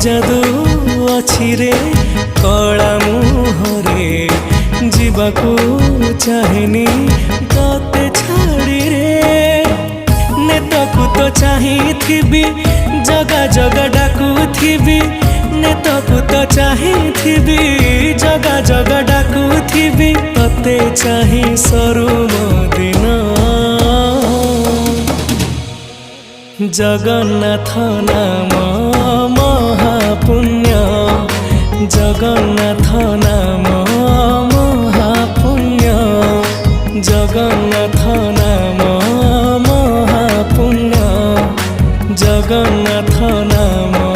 जादू अछि रे कला मुहरे जीवाकू चाहेनी तते छाड़ी रे नेतकू तो चाहिथिबी जगा जगा डाकुथिबी नेतकू तो चाहिथिबी जगा जगा डाकुथिबी तते चाहि सरू मो दिन जगन्नाथ नाम महापुण्य जगन्नाथ नाम महापुण्य जगन्नाथ नाम महापुण्य जगन्नाथ नाम